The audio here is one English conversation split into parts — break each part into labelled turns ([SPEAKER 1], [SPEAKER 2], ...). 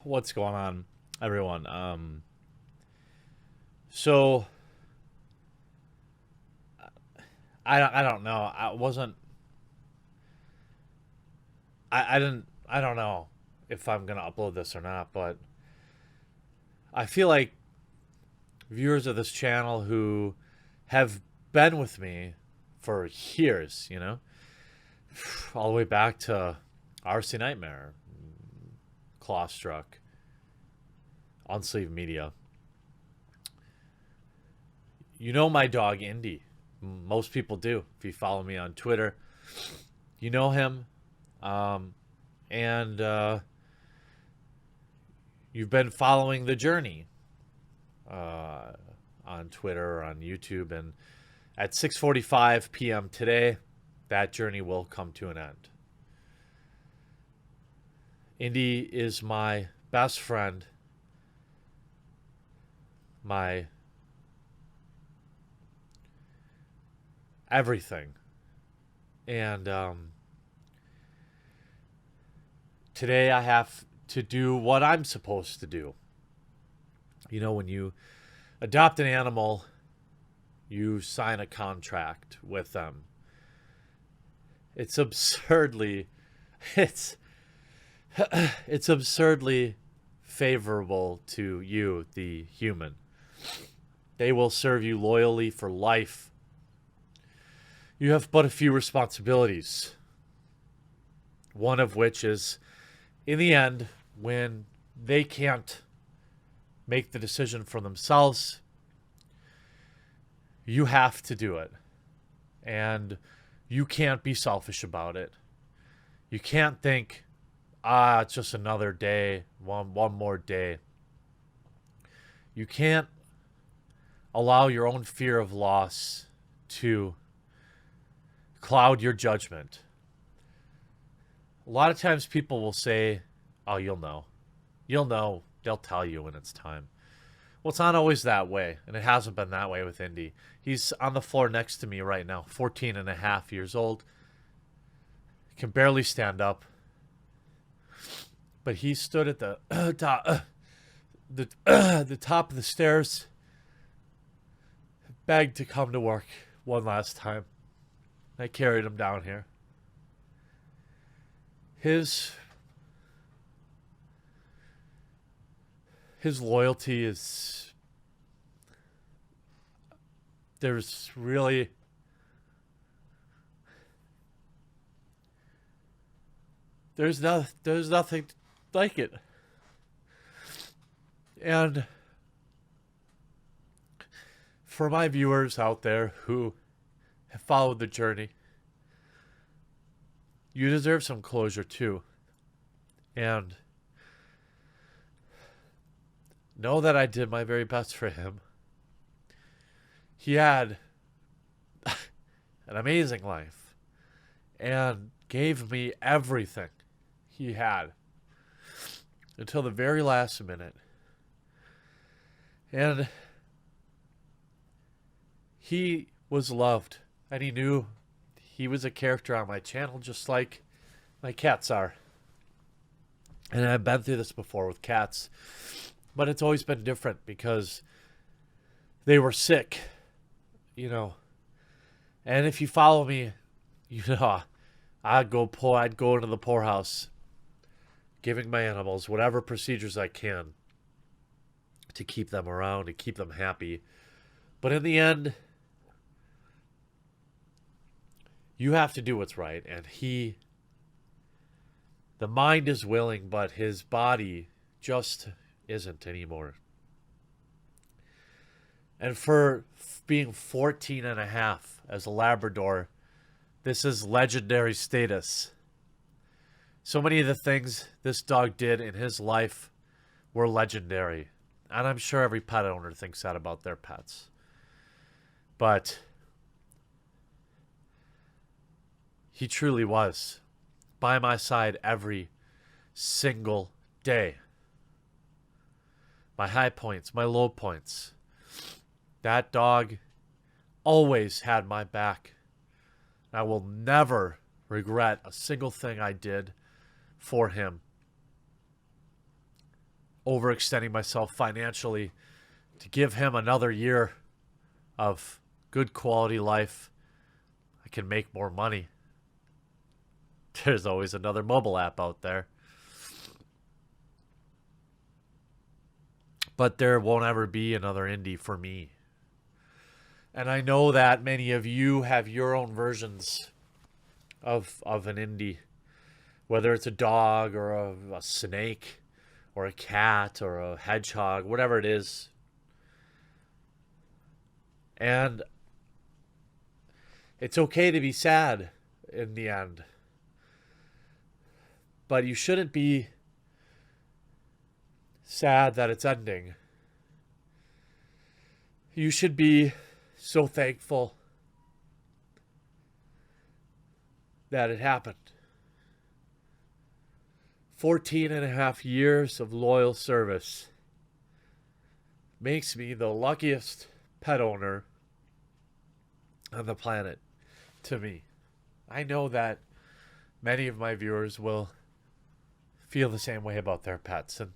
[SPEAKER 1] What's going on, everyone? So I don't know. I wasn't. I didn't. I don't know if I'm gonna upload this or not, but I feel like viewers of this channel who have been with me for years, all the way back to RC Nightmare, Clawstruck, Unsleeved Media. You know my dog Indy. Most people do. If you follow me on Twitter, you know him. And you've been following the journey on Twitter or on YouTube. And at 6:45 p.m. today, that journey will come to an end. Indy is my best friend, my everything. And today I have to do what I'm supposed to do. When you adopt an animal, you sign a contract with them. It's absurdly it's it's absurdly favorable to you, the human. They will serve you loyally for life. You have but a few responsibilities. One of which is, in the end, when they can't make the decision for themselves, you have to do it. And you can't be selfish about it. You can't think, it's just another day, one more day. You can't allow your own fear of loss to cloud your judgment. A lot of times people will say, oh, you'll know. You'll know. They'll tell you when it's time. Well, it's not always that way, and it hasn't been that way with Indy. He's on the floor next to me right now, 14 and a half years old. Can barely stand up. But he stood at the the top of the stairs, begged to come to work one last time. I carried him down here. His loyalty is, there's nothing like it. And for my viewers out there who have followed the journey, you deserve some closure too. And know that I did my very best for him. He had an amazing life and gave me everything he had until the very last minute. And he was loved, and he knew he was a character on my channel just like my cats are. And I've been through this before with cats, but it's always been different because they were sick, And if you follow me, I'd go into the poorhouse, giving my animals whatever procedures I can to keep them around, to keep them happy. But in the end, you have to do what's right. And the mind is willing, but his body just isn't anymore. And for being 14 and a half as a Labrador, this is legendary status. So many of the things this dog did in his life were legendary. And I'm sure every pet owner thinks that about their pets. But he truly was by my side every single day. My high points, my low points. That dog always had my back. I will never regret a single thing I did for him. overextending myself financially to give him another year of good quality life. I can make more money. There's always another mobile app out there. But there won't ever be another Indy for me. And I know that many of you have your own versions of an Indy, whether it's a dog or a snake or a cat or a hedgehog, whatever it is. And it's okay to be sad in the end. But you shouldn't be sad that it's ending. You should be so thankful that it happened. 14 and a half years of loyal service makes me the luckiest pet owner on the planet to me. I know that many of my viewers will feel the same way about their pets, and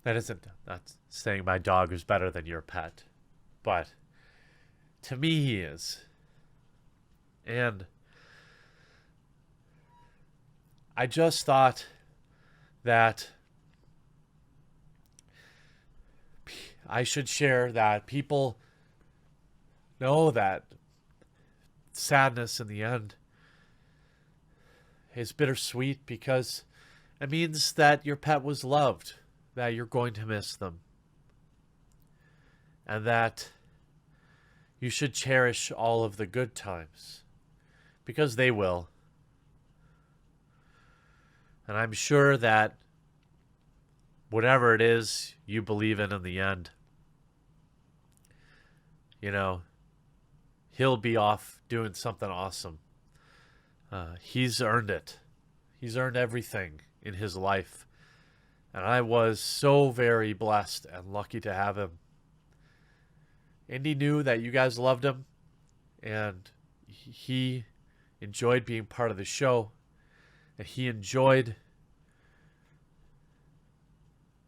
[SPEAKER 1] that isn't not saying my dog is better than your pet, but to me he is. And I just thought that I should share that people know that sadness in the end is bittersweet, because it means that your pet was loved, that you're going to miss them, and that you should cherish all of the good times, because they will. And I'm sure that whatever it is you believe in the end, you know, he'll be off doing something awesome. He's earned it. He's earned everything in his life. And I was so very blessed and lucky to have him. Indy knew that you guys loved him, and he enjoyed being part of the show. And he enjoyed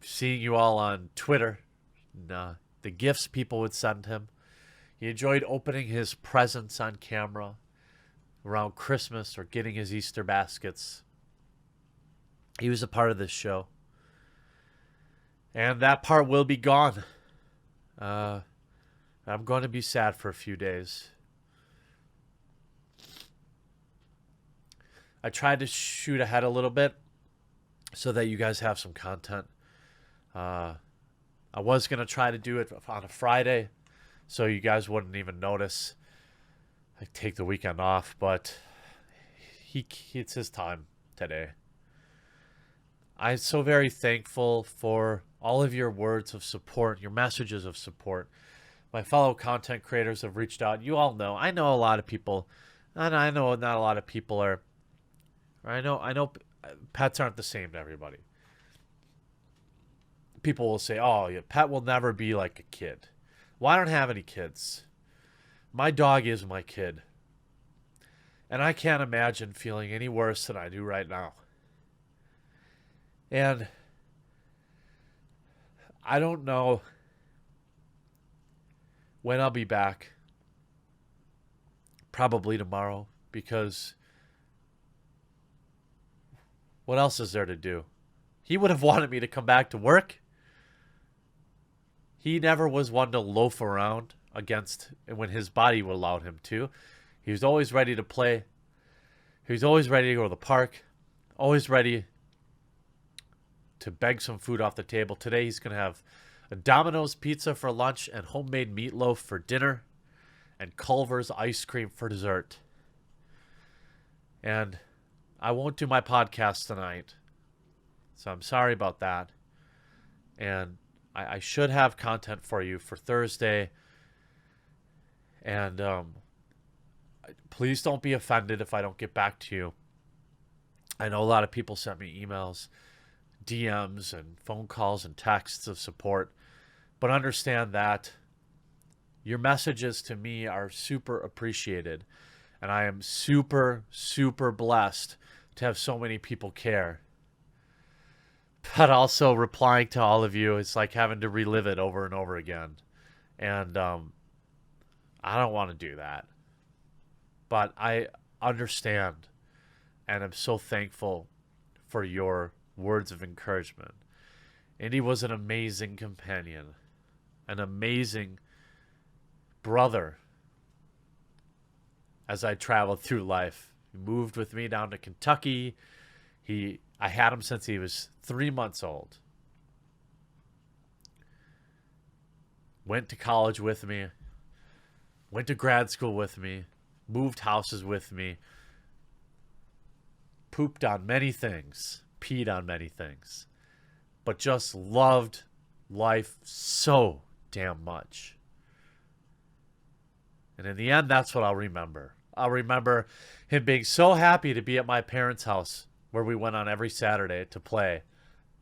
[SPEAKER 1] seeing you all on Twitter, and, the gifts people would send him. He enjoyed opening his presents on camera around Christmas or getting his Easter baskets. He was a part of this show. And that part will be gone. I'm going to be sad for a few days. I tried to shoot ahead a little bit so that you guys have some content. I was going to try to do it on a Friday so you guys wouldn't even notice. I take the weekend off, but it's his time today. I'm so very thankful for all of your words of support, your messages of support. My fellow content creators have reached out. You all know. I know a lot of people, and I know not a lot of people are. I know pets aren't the same to everybody. People will say, oh, your pet will never be like a kid. Well, I don't have any kids. My dog is my kid. And I can't imagine feeling any worse than I do right now. And I don't know when I'll be back. Probably tomorrow, because what else is there to do? He would have wanted me to come back to work. He never was one to loaf around against when his body would allow him to. He was always ready to play. He was always ready to go to the park. Always ready to beg some food off the table. Today he's going to have a Domino's pizza for lunch and homemade meatloaf for dinner and Culver's ice cream for dessert. And I won't do my podcast tonight, so I'm sorry about that. And I should have content for you for Thursday. And please don't be offended if I don't get back to you. I know a lot of people sent me emails, DMs, and phone calls and texts of support. But understand that your messages to me are super appreciated. And I am super, super blessed to have so many people care. but also replying to all of you is like having to relive it over and over again. And I don't want to do that. But I understand and I'm so thankful for your words of encouragement. Indy was an amazing companion, an amazing brother as I traveled through life. He moved with me down to Kentucky. I had him since he was 3 months old. Went to college with me. Went to grad school with me. Moved houses with me. Pooped on many things. Peed on many things. But just loved life so damn much. And in the end, that's what I'll remember. I'll remember him being so happy to be at my parents' house where we went on every Saturday to play.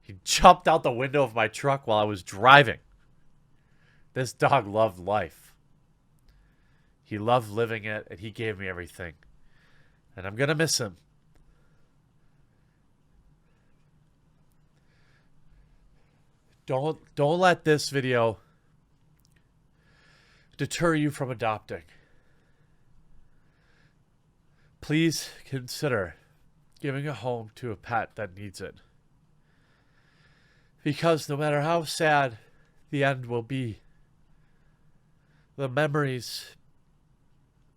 [SPEAKER 1] He jumped out the window of my truck while I was driving. This dog loved life. He loved living it, and he gave me everything. And I'm going to miss him. Don't let this video deter you from adopting. Please consider giving a home to a pet that needs it. Because no matter how sad the end will be, the memories,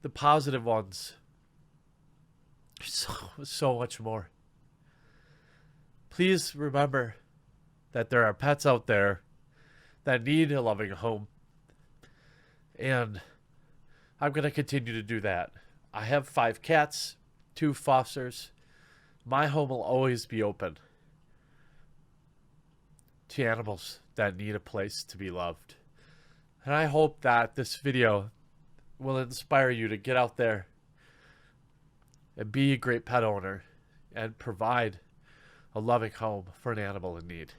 [SPEAKER 1] the positive ones, so much more. Please remember that there are pets out there that need a loving home. And I'm going to continue to do that. I have 5 cats, 2 fosters. My home will always be open to animals that need a place to be loved. And I hope that this video will inspire you to get out there and be a great pet owner and provide a loving home for an animal in need.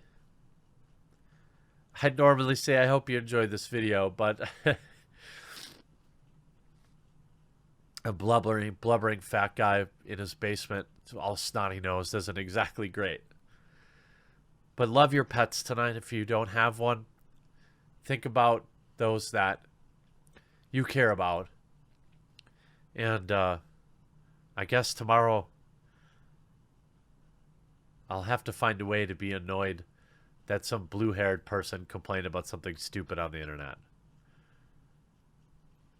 [SPEAKER 1] I'd normally say I hope you enjoyed this video, but a blubbering fat guy in his basement, all snotty nosed, isn't exactly great. But love your pets tonight if you don't have one. Think about those that you care about. And I guess tomorrow I'll have to find a way to be annoyed that some blue-haired person complained about something stupid on the internet.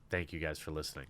[SPEAKER 1] Thank you guys for listening.